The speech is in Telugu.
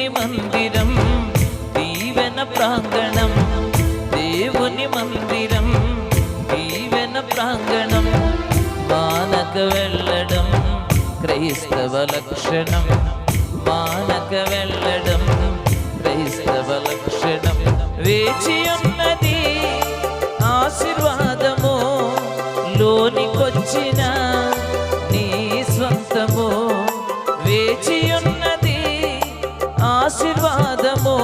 దేవుని మందిరం దీవెన ప్రాంగణం, దేవుని మందిరం దీవెన ప్రాంగణం. మానక వెళ్ళడం క్రైస్తవ లక్షణం, మానక వెళ్ళడం క్రైస్తవ లక్షణం. వేచి ఉన్నది ఆశీర్వాదము, లోనికొచ్చిన నీ స్వంతము. వేచి ఉన్నది ఆశీర్వాదము,